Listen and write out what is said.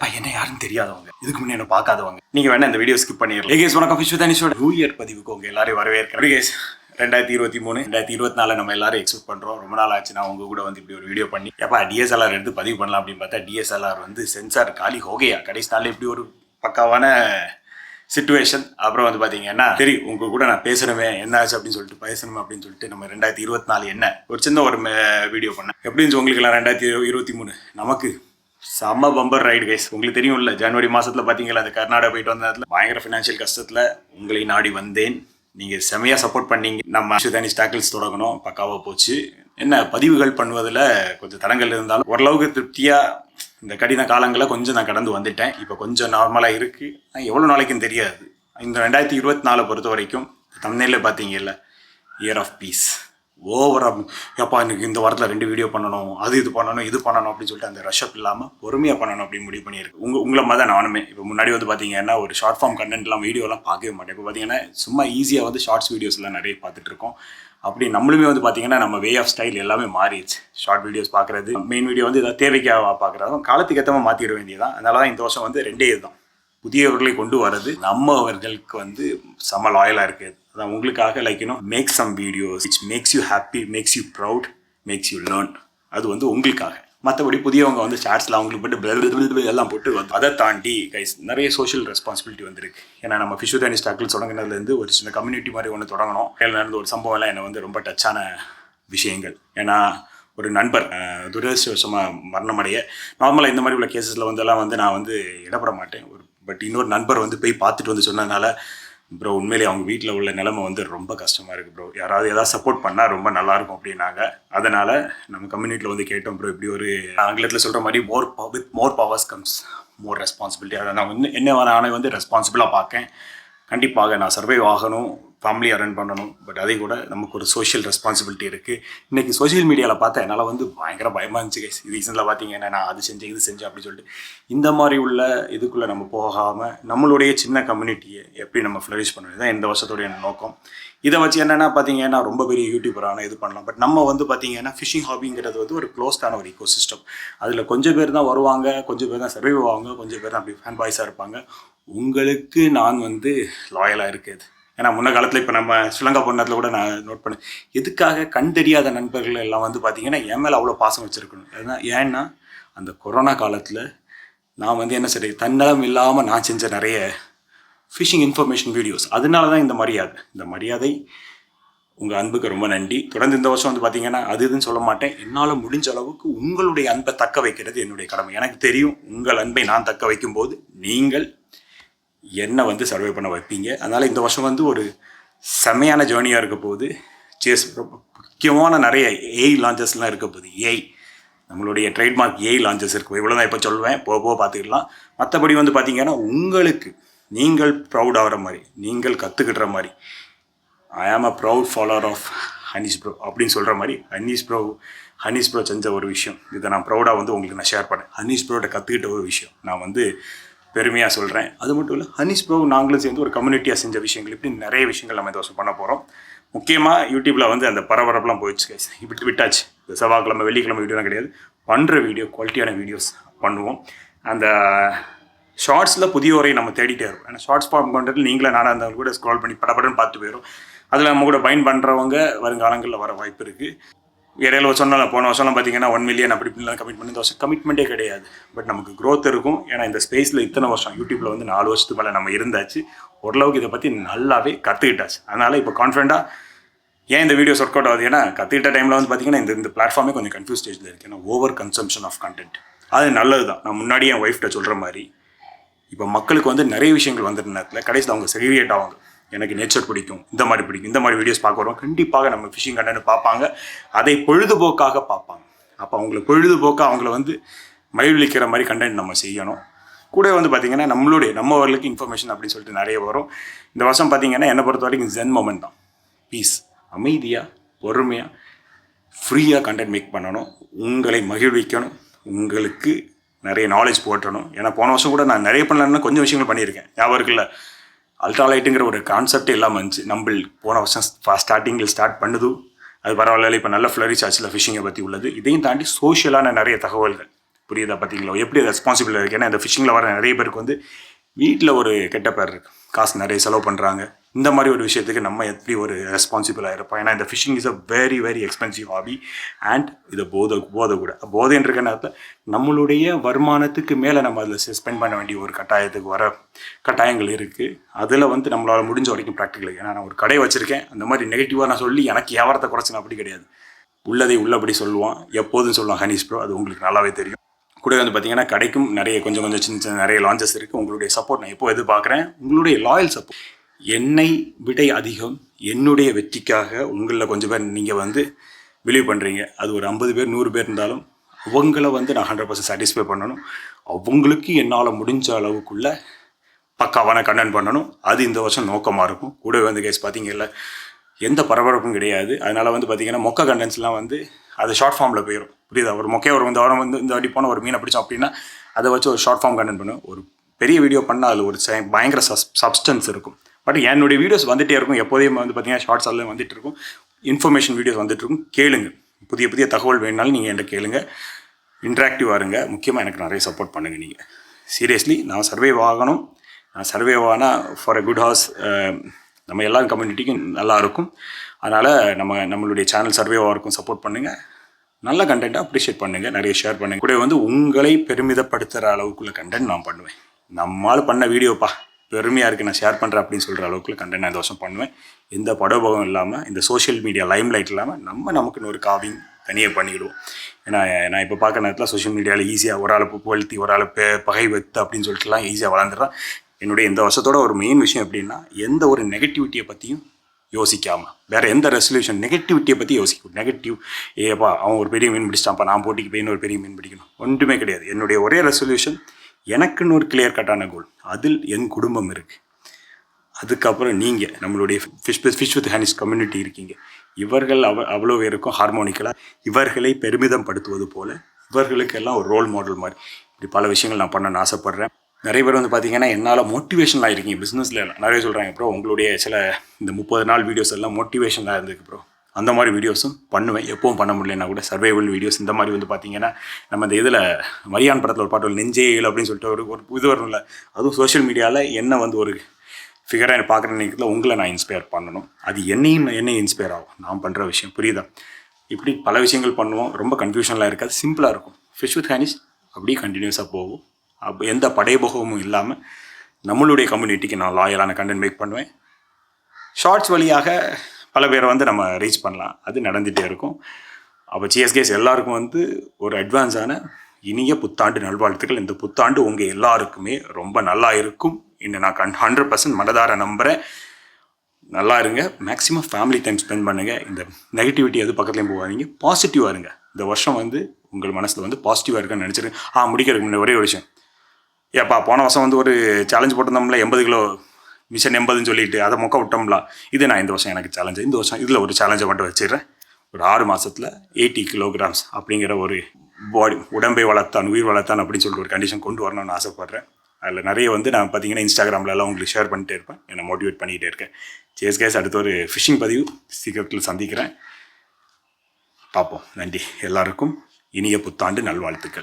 எப்பா என்ன யாருன்னு தெரியாதவங்க, இதுக்கு முன்னே என்ன பார்க்காதவங்க, நீங்க வேணா இந்த வீடியோ ஸ்கிப் பண்ணிடலாம். கேஸ் வணக்கம், விஸ்வதானிஷோட நியூ இயர் பதிவுக்கு உங்க எல்லாரையும் வரவேற்கிறேன். கேஸ் 2023 2024 நம்ம எல்லாரும் எக்ஸ்பெக்ட் பண்றோம். ரொம்ப நாள் ஆச்சு நான் உங்க கூட வந்து இப்படி ஒரு வீடியோ பண்ணி எப்பா டிஎஸ்எல்ஆர் எடுத்து பதிவு பண்ணலாம் அப்படின்னு பார்த்தா டிஎஸ்எல்ஆர் வந்து சென்சார் காலி ஹோகையா. கடைசி நாள் இப்படி ஒரு பக்காவான சிச்சுவேஷன். அப்புறம் வந்து பார்த்தீங்கன்னா சரி உங்க கூட நான் பேசணுமே என்ன ஆச்சு அப்படின்னு சொல்லிட்டு பேசணுமே அப்படின்னு சொல்லிட்டு நம்ம 2024 என்ன ஒரு சின்ன ஒரு வீடியோ பண்ணேன். எப்படின்னு உங்களுக்குலாம் 2023 நமக்கு செம்ம பம்பர் ரைடு கைஸ். உங்களுக்கு தெரியும் இல்லை, ஜனவரி மாதத்தில் பார்த்தீங்களா அந்த கர்நாடகா போயிட்டு வந்த நேரத்தில் பயங்கர ஃபினான்ஷியல் கஷ்டத்தில் உங்களை நாடி வந்தேன். நீங்கள் செமையாக சப்போர்ட் பண்ணீங்க. நம்ம விஸ்வதானிஷ் டாக்கிள்ஸ் தொடங்கணும், பக்காவாக போச்சு. என்ன பதிவுகள் பண்ணுவதில் கொஞ்சம் தடங்கள் இருந்தாலும் ஓரளவுக்கு திருப்தியாக இந்த கடின காலங்களை கொஞ்சம் நான் கடந்து வந்துட்டேன். இப்போ கொஞ்சம் நார்மலாக இருக்குது. எவ்வளோ நாளைக்குன்னு தெரியாது. இந்த 2024 பொறுத்த வரைக்கும் தமிழ்நிலையில் பார்த்தீங்கல்ல, இயர் ஆஃப் பீஸ். ஓவராக எப்பா எனக்கு இந்த வாரத்தில் 2 வீடியோ பண்ணணும், இது பண்ணணும் அப்படின்னு சொல்லிட்டு அந்த ரஷ்அப் இல்லாமல் பொறுமையாக பண்ணணும் அப்படின்னு முடிவு பண்ணியிருக்கு. உங்களை மாதிரி தான் நானுமே. இப்போ முன்னாடி வந்து பார்த்தீங்கன்னா ஒரு ஷார்ட் ஃபார்ம் கண்டென்ட்லாம் வீடியோலாம் பார்க்கவே மாட்டேன். இப்போ பார்த்தீங்கன்னா சும்மா ஈஸியாக வந்து ஷார்ட்ஸ் வீடியோஸ்லாம் நிறைய பார்த்துட்ருக்கோம். அப்படி நம்மளுமே வந்து பார்த்தீங்கன்னா நம்ம வே ஆஃப் ஸ்டைல் எல்லாமே மாறிடுச்சு. ஷார்ட் வீடியோஸ் பார்க்குறது, மெயின் வீடியோ வந்து ஏதாவது தேவைக்காக பார்க்குறதும் காலத்துக்கு ஏற்றமாக மாற்றிட வேண்டியதான். அதனால தான் இந்த வருஷம் வந்து 2 தான் புதியவர்களை கொண்டு வர்றது. நம்ம அவர்களுக்கு வந்து செம்ம லாயலாக இருக்குது. அதான் உங்களுக்காக make some videos which makes you happy, makes you proud, makes you learn. அது வந்து உங்களுக்காக. மற்றபடி புதியவங்க வந்து ஷார்ட்ஸில் அவங்களுக்கு போட்டு எல்லாம் போட்டு வந்து அதை தாண்டி கைஸ் நிறைய சோஷியல் ரெஸ்பான்சிபிலிட்டி வந்துருக்கு. ஏன்னா நம்ம விஸ்வதானிஷ் டாக்கிள்ஸ் தொடங்கினதுலேருந்து ஒரு சின்ன கம்யூனிட்டி மாதிரி ஒன்று தொடங்கணும். கையில் நடந்த ஒரு சம்பவம் எல்லாம் என்னை வந்து ரொம்ப டச்சான விஷயங்கள். ஏன்னா ஒரு நண்பர் துரதிருஷ்டவசமாக மரணமடைய, நார்மலாக இந்த மாதிரி உள்ள கேசஸில் வந்தெல்லாம் வந்து நான் வந்து இடப்பட மாட்டேன். பட் இன்னொரு நண்பர் வந்து போய் பார்த்துட்டு வந்து சொன்னதுனால ப்ரோ உண்மையிலே அவங்க வீட்டில் உள்ள நிலைமை வந்து ரொம்ப கஷ்டமாக இருக்குது ப்ரோ, யாராவது ஏதாவது சப்போர்ட் பண்ணால் ரொம்ப நல்லாயிருக்கும் அப்படின்னாங்க. அதனால் நம்ம கம்யூனிட்டியில் வந்து கேட்டோம் ப்ரோ, இப்படி ஒரு ஆங்கிலத்தில் சொல்கிற மாதிரி மோர் பவர்ஸ் கம்ஸ் மோர் ரெஸ்பான்சிபிலிட்டி. அதை நான் வந்து என்ன நானே வந்து ரெஸ்பான்சிபிளாக பார்க்கேன். கண்டிப்பாக நான் சர்வைவ் ஆகணும், ஃபேமிலியை ரன் பண்ணணும். பட் அதே கூட நமக்கு ஒரு சோஷியல் ரெஸ்பான்சிபிலிட்டி இருக்குது. இன்றைக்கி சோஷியல் மீடியாவில் பார்த்தா என்னால் வந்து பயங்கர பயமாக இருந்துச்சு கைஸ். ரீசனில் பார்த்தீங்கன்னா நான் அது செஞ்சேன் இது செஞ்சேன் அப்படின்னு சொல்லிட்டு இந்த மாதிரி உள்ள இதுக்குள்ளே நம்ம போகாமல் நம்மளுடைய சின்ன கம்யூனிட்டியை எப்படி நம்ம ஃப்ளரிஷ் பண்ணுறது தான் இந்த வருஷத்துடைய நோக்கம். இதை வச்சு என்னென்னா பார்த்தீங்கன்னா ரொம்ப பெரிய யூடியூபரான இது பண்ணலாம். பட் நம்ம வந்து பார்த்தீங்கன்னா ஃபிஷிங் ஹாபிங்கிறது வந்து ஒரு க்ளோஸ்டான ஒரு ஈகோ சிஸ்டம். அதில் கொஞ்சம் பேர் தான் வருவாங்க, கொஞ்சம் பேர் தான் சர்வைவ் ஆவாங்க, கொஞ்சம் பேர் தான் அப்படி ஃபேன் பாய்ஸாக இருப்பாங்க. உங்களுக்கு நான் வந்து லாயலாக இருக்குது. ஏன்னா முன்ன காலத்தில் இப்போ நம்ம ஸ்ரீலங்கா போனதில் கூட நான் நோட் பண்ணேன், எதுக்காக கண் தெரியாத நண்பர்கள் எல்லாம் வந்து பார்த்தீங்கன்னா என் மேலே அவ்வளோ பாசம் வச்சுருக்கணும். அதுதான் ஏன்னா அந்த கொரோனா காலத்தில் நான் வந்து என்ன சரி தன்னலம் இல்லாமல் நான் செஞ்ச நிறைய ஃபிஷிங் இன்ஃபர்மேஷன் வீடியோஸ். அதனால தான் இந்த மரியாதை உங்கள் அன்புக்கு ரொம்ப நன்றி. தொடர்ந்து இந்த வருஷம் வந்து பார்த்தீங்கன்னா அது இதுன்னு சொல்ல மாட்டேன். என்னால் முடிஞ்ச அளவுக்கு உங்களுடைய அன்பை தக்க வைக்கிறது என்னுடைய கடமை. எனக்கு தெரியும் உங்கள் அன்பை நான் தக்க வைக்கும்போது நீங்கள் என்னை வந்து சர்வே பண்ண வைப்பீங்க. அதனால் இந்த வருஷம் வந்து ஒரு செமையான ஜேர்னியாக இருக்க போகுது. முக்கியமான நிறைய ஏஐ லான்ச்சஸ்லாம் இருக்க போகுது. ஏஐ நம்மளுடைய ட்ரேட்மார்க் ஏஐ லான்ச்சஸ் இருக்குது. இவ்வளோ தான் இப்போ சொல்லுவேன், போக பார்த்துக்கலாம். மற்றபடி வந்து பார்த்தீங்கன்னா உங்களுக்கு நீங்கள் ப்ரௌட் ஆகிற மாதிரி, நீங்கள் கற்றுக்கிட்டுற மாதிரி, I am a proud follower of Hanish bro அப்படின்னு சொல்கிற மாதிரி ஹனீஷ் ப்ரோ செஞ்ச ஒரு விஷயம், இதை நான் ப்ரௌடாக வந்து உங்களுக்கு நான் ஷேர் பண்ணேன். ஹனீஷ் ப்ரோட்ட கற்றுக்கிட்ட ஒரு விஷயம் நான் வந்து பெருமையாக சொல்கிறேன். அது மட்டும் இல்லை, ஹனீஷ் ப்ரோ நாங்களும் சேர்ந்து ஒரு கம்யூனிட்டியாக செஞ்ச விஷயங்கள், இப்படி நிறைய விஷயங்கள் நம்ம இந்த வருஷம் பண்ண போகிறோம். முக்கியமாக யூடியூப்பில் வந்து அந்த பரபரப்புலாம் போயிடுச்சு கைஸ். இப்படி விட்டாச்சு. இந்த செவ்வாய்க்கிழமை வெள்ளிக்கிழமை வீடியோலாம் கிடையாது. பண்ணுற வீடியோ குவாலிட்டியான வீடியோஸ் பண்ணுவோம். அந்த ஷார்ட்ஸில் புதியோரை நம்ம தேடிட்டே இருக்கோம். ஏன்னா ஷார்ட்ஸ் ஃபார்ம் பண்ணுறது நீங்களே நானாக இருந்தாலும் கூட ஸ்க்ரால் பண்ணி படப்படன்னு பார்த்து போயிடும். அதில் நம்ம கூட பயன் பண்ணுறவங்க வருங்காலங்களில் வர வாய்ப்பு இருக்குது. இடையில சொன்னாலும் போன வருஷம்லாம் பார்த்தீங்கன்னா 1 மில்லியன் அப்படி இப்படிலாம் கமிட் பண்ணி இந்த வருஷம் கமிட்மெண்ட்டே கிடையாது. பட் நமக்கு க்ரோத் இருக்கும். ஏன்னா இந்த ஸ்பேஸில் இத்தனை வருஷம் யூடியூப்பில் வந்து 4 வருஷத்துக்கு மேலே நம்ம இருந்தாச்சு. ஓரளவுக்கு இதை பற்றி நல்லாவே கற்றுக்கிட்டாச்சு. அதனால் இப்போ கான்ஃபிடென்ட்டாக ஏன் இந்த வீடியோஸ் ஒர்க் அவுட் ஆகுது, ஏன்னா கற்றுக்கிட்ட டைமில் வந்து பார்த்தீங்கன்னா இந்த பிளாட்ஃபார்மே கொஞ்சம் கன்ஃபியூஸ் ஸ்டேஜில் இருக்குது. ஏன்னா ஓவர் கன்சம்ஷன் ஆஃப் கண்டென்ட் அது நல்லது தான். நான் முன்னாடி என் ஒய்ஃப்ட்ட சொல்கிற மாதிரி இப்போ மக்களுக்கு வந்து நிறைய விஷயங்கள் வந்துட்டு நேரத்தில் கடைசியில் அவங்க செக்ரிகேட் ஆவாங்க. எனக்கு நேச்சர் பிடிக்கும், இந்த மாதிரி வீடியோஸ் பார்க்க வருவோம். கண்டிப்பாக நம்ம ஃபிஷிங் கண்டென்ட் பார்ப்பாங்க. அதை பொழுதுபோக்காக பார்ப்பாங்க. அப்போ அவங்களுக்கு பொழுதுபோக்காக அவங்கள வந்து மகிழ்விக்கிற மாதிரி கண்டென்ட் நம்ம செய்யணும். கூட வந்து பார்த்திங்கன்னா நம்மளுக்கு இன்ஃபர்மேஷன் அப்படின்னு சொல்லிட்டு நிறைய வரும். இந்த வருஷம் பார்த்திங்கன்னா என்னை பொறுத்த வரைக்கும் ஜென் மொமெண்ட் தான். பீஸ், அமைதியாக பொறுமையாக ஃப்ரீயாக கண்டென்ட் மேக் பண்ணணும், உங்களை மகிழ்விக்கணும், உங்களுக்கு நிறைய நாலேஜ் போட்டணும். ஏன்னா போன வருஷம் கூட நான் நிறைய பண்ணலன்னா கொஞ்சம் விஷயங்கள் பண்ணியிருக்கேன். ஞாபகம் இருக்குல்ல, அல்ட்ராலைட்டுங்கிற ஒரு கான்செப்டே இல்லாமல் இருந்துச்சு. நம்ம போன வருஷம் ஸ்டார்டிங்கில் ஸ்டார்ட் பண்ணுது. அது பரவாயில்ல, இப்போ நல்ல ஃப்ளரிஷ் ஆச்சுல ஃபிஷிங்கை பற்றி உள்ளது. இதையும் தாண்டி சோஷியலான நிறைய தகவல்கள் புரியுதா? பார்த்தீங்களா எப்படி ரெஸ்பான்சிபிள் இருக்குது? ஏன்னா இந்த ஃபிஷிங்கில் வர நிறைய பேருக்கு வந்து வீட்டில் ஒரு கெட்ட பேர் இருக்குது, காசு நிறைய செலவு பண்ணுறாங்க. இந்த மாதிரி ஒரு விஷயத்துக்கு நம்ம எப்படி ஒரு ரெஸ்பான்சிபிளாக இருப்போம்? ஏன்னா இந்த fishing is a very very expensive hobby and இது போதை கூட போதைன்ற நேரத்தில் நம்மளுடைய வருமானத்துக்கு மேலே நம்ம அதில் ஸ்பெண்ட் பண்ண வேண்டிய ஒரு கட்டாயத்துக்கு வர கட்டாயங்கள் இருக்குது. அதில் வந்து நம்மளால் முடிஞ்ச வரைக்கும் ப்ராக்டிக்கல். ஏன்னா நான் ஒரு கடை வச்சுருக்கேன், அந்த மாதிரி நெகட்டிவாக நான் சொல்லி எனக்கு வியாபாரத்தை குறைச்சினா அப்படி கிடையாது. உள்ளதை உள்ளபடி சொல்லுவான், எப்போதும் சொல்லுவான் ஹனீஸ் ப்ரோ. அது உங்களுக்கு நல்லாவே தெரியும். கூட வந்து பார்த்தீங்கன்னா கடைக்கும் நிறைய கொஞ்சம் சின்ன நிறைய லான்ச்சஸ் இருக்குது. உங்களுடைய சப்போர்ட் நான் எப்போ எதிர்பார்க்குறேன், உங்களுடைய லாயல் சப்போர்ட். என்னை விட அதிகம் என்னுடைய வெற்றிக்காக உங்களில் கொஞ்சம் பேர் நீங்கள் வந்து பிலீவ் பண்ணுறீங்க. அது ஒரு 50 பேர் 100 பேர் இருந்தாலும் அவங்கள வந்து நான் 100% சாட்டிஸ்ஃபை பண்ணணும். அவங்களுக்கு என்னால் முடிஞ்ச அளவுக்குள்ள பக்காவான கண்டென்ட் பண்ணணும். அது இந்த வருஷம் நோக்கமாக இருக்கும். கூட வந்து கேஸ் பார்த்தீங்கல்ல, எந்த பரபரப்பும் கிடையாது. அதனால் வந்து பார்த்தீங்கன்னா மொக்க கண்டென்ட்ஸ்லாம் வந்து அது ஷார்ட் ஃபார்மில் போயிடும். புரியுதா? ஒரு மொக்கையாக ஒரு இந்த வாரம் வந்து இந்த வாட்டி போன ஒரு மீனை பிடிச்சோம் அப்படின்னா அதை வச்சு ஒரு ஷார்ட் ஃபார்ம் கண்டென்ட் பண்ணும். ஒரு பெரிய வீடியோ பண்ணால் அதில் ஒரு பயங்கர சப்ஸ்டன்ஸ் இருக்கும். பட் என்னுடைய வீடியோஸ் வந்துகிட்டே இருக்கும். எப்போதையும் வந்து பார்த்தீங்கன்னா ஷார்ட்ஸ் எல்லாம் வந்துட்டு இருக்கும், இன்ஃபர்மேஷன் வீடியோஸ் வந்துட்டு இருக்கும். கேளுங்க, புதிய தகவல் வேணுனாலும் நீங்கள் என்கிட்ட கேளுங்க. இன்ட்ராக்டிவாக இருங்க. முக்கியமாக எனக்கு நிறைய சப்போர்ட் பண்ணுங்கள். நீங்கள் சீரியஸ்லி நான் சர்வைவ் ஆகணும். நான் சர்வைவ் ஆனால் ஃபார் அ குட் ஹார்ஸ் நம்ம எல்லா கம்யூனிட்டிக்கும் நல்லா இருக்கும். அதனால் நம்மளுடைய சேனல் சர்வேவாக இருக்கும். சப்போர்ட் பண்ணுங்கள், நல்ல கண்டென்ட்டை அப்ரிஷியேட் பண்ணுங்கள், நிறைய ஷேர் பண்ணுங்கள். கூட வந்து உங்களை பெருமிதப்படுத்துகிற அளவுக்குள்ள கண்டென்ட் நான் பண்ணுவேன். நம்மளால் பண்ண வீடியோப்பா பெருமையாக இருக்குது, நான் ஷேர் பண்ணுறேன் அப்படின்னு சொல்கிற அளவுக்குள்ள கண்டென்ட் நான் இந்த வருஷம் பண்ணுவேன். எந்த படோபகம் இல்லாமல், இந்த சோஷியல் மீடியா லைம் லைட் இல்லாமல் நமக்குன்னு ஒரு காவிங் தனியாக பண்ணிக்கிடுவோம். ஏன்னா நான் இப்போ பார்க்குற நேரத்தில் சோஷியல் மீடியாவில் ஈஸியாக ஒரு ஆள் புகழ்த்தி ஒரு ஆள் பகை வைத்து அப்படின்னு சொல்லிட்டுலாம் ஈஸியாக வளர்ந்துடுறான். என்னுடைய இந்த வருஷத்தோட ஒரு மெயின் விஷயம் எப்படின்னா, எந்த ஒரு நெகட்டிவிட்டியை பற்றியும் யோசிக்காமல், வேறு எந்த ரெசல்யூஷன் நெகட்டிவிட்டியை பற்றி யோசிக்கும். நெகட்டிவ் ஏப்பா அவன் ஒரு பெரிய மீன் பிடிச்சிட்டான்ப்பா, நான் போட்டிக்கு போய் ஒரு பெரிய மீன் பிடிக்கணும், ஒன்றுமே கிடையாது. என்னுடைய ஒரே ரெசல்யூஷன், எனக்குன்னு ஒரு கிளியர் கட்டான கோல், அதில் என் குடும்பம் இருக்குது. அதுக்கப்புறம் நீங்கள் நம்மளுடைய ஃபிஷ் வித் ஹனீஸ் கம்யூனிட்டி இருக்கீங்க. இவர்கள் அவ்வளோ பேருக்கும் ஹார்மோனிக்கலாக இவர்களை பெருமிதம் படுத்துவது போல் இவர்களுக்கெல்லாம் ஒரு ரோல் மாடல் மாதிரி இப்படி பல விஷயங்கள் நான் பண்ணணும்னு ஆசைப்பட்றேன். நிறைய பேர் வந்து பார்த்தீங்கன்னா என்னால் மோட்டிவேஷனாக இருக்கீங்க பிஸ்னஸில். நிறைய சொல்கிறாங்க ப்ரோ உங்களுடைய சில இந்த 30 நாள் வீடியோஸ் எல்லாம் மோட்டிவேஷனாக இருந்துருக்கு ப்ரோ. அந்த மாதிரி வீடியோஸும் பண்ணுவேன். எப்பவும் பண்ண முடியலன்னா கூட சர்வைவல் வீடியோஸ் இந்த மாதிரி வந்து பார்த்தீங்கன்னா, நம்ம இந்த இதில் மரியான் படத்தில் ஒரு பாட்டு நெஞ்சே ஏழு அப்படின்னு சொல்லிட்டு ஒரு இது வரும்ல, அதுவும் சோஷியல் மீடியாவில் என்ன வந்து ஒரு ஃபிகராக பார்க்குற நினைக்கிறதுல உங்களை நான் இன்ஸ்பயர் பண்ணணும். அது என்னையும் இன்ஸ்பயர் ஆகும் நான் பண்ணுற விஷயம். புரியுதா? இப்படி பல விஷயங்கள் பண்ணுவோம். ரொம்ப கன்ஃபியூஷன்லாம் இருக்காது, சிம்பிளாக இருக்கும். ஃபிஷ் வித் ஹனீஸ் அப்படியே கண்டினியூஸாக போகும். அப்போ எந்த படையபோகமும் இல்லாமல் நம்மளுடைய கம்யூனிட்டிக்கு நான் லாயலான கண்டென்ட் மேக் பண்ணுவேன். ஷார்ட்ஸ் வழியாக பல பேரை வந்து நம்ம ரீச் பண்ணலாம். அது நடந்துகிட்டே இருக்கும். அப்போ சிஎஸ்கேஸ் எல்லாருக்கும் வந்து ஒரு அட்வான்ஸான இனிய புத்தாண்டு நல்வாழ்த்துக்கள். இந்த புத்தாண்டு உங்கள் எல்லாருக்குமே ரொம்ப நல்லா இருக்கும். இன்னும் நான் 100% மனதார நம்புகிறேன். நல்லா இருங்க. மேக்ஸிமம் ஃபேமிலி டைம் ஸ்பெண்ட் பண்ணுங்கள். இந்த நெகட்டிவிட்டி எது பக்கத்துலேயும் போகாதீங்க. பாசிட்டிவாக இருங்க. இந்த வருஷம் வந்து உங்கள் மனசில் வந்து பாசிட்டிவாக இருக்குன்னு நினச்சிருக்கேன். முடிக்கிறதுக்கு முன்னாடி ஒரே ஒரு விஷயம், ஏப்பா போன வருஷம் வந்து ஒரு சேலஞ்ச் போட்டிருந்தோம்ல 80 கிலோ மிஷன் 80ன்னு சொல்லிட்டு அதை மொக்க விட்டோம்ல. இது நான் இந்த வருஷம் எனக்கு சேலஞ்சு. இந்த வருஷம் இதில் ஒரு சேலஞ்சை மட்டும் வச்சிடுறேன். ஒரு 6 மாதத்தில் 80 கிலோகிராம்ஸ் அப்படிங்கிற ஒரு பாடி உடம்பை வளர்த்தான் உயிர் வளர்த்தான் அப்படின்னு சொல்லிட்டு ஒரு கண்டிஷன் கொண்டு வரணும்னு ஆசைப்பட்றேன். அதில் நிறைய வந்து நான் பார்த்தீங்கன்னா இன்ஸ்டாகிராம்லலாம் உங்களுக்கு ஷேர் பண்ணிட்டே இருப்பேன். என்னை மோட்டிவேட் பண்ணிகிட்டே இருக்கேன். சேஸ் கேஸ் அடுத்த ஒரு ஃபிஷிங் பதிவு சீக்கிரத்தில் சந்திக்கிறேன். பார்ப்போம். நன்றி. எல்லாருக்கும் இனிய புத்தாண்டு நல்வாழ்த்துக்கள்.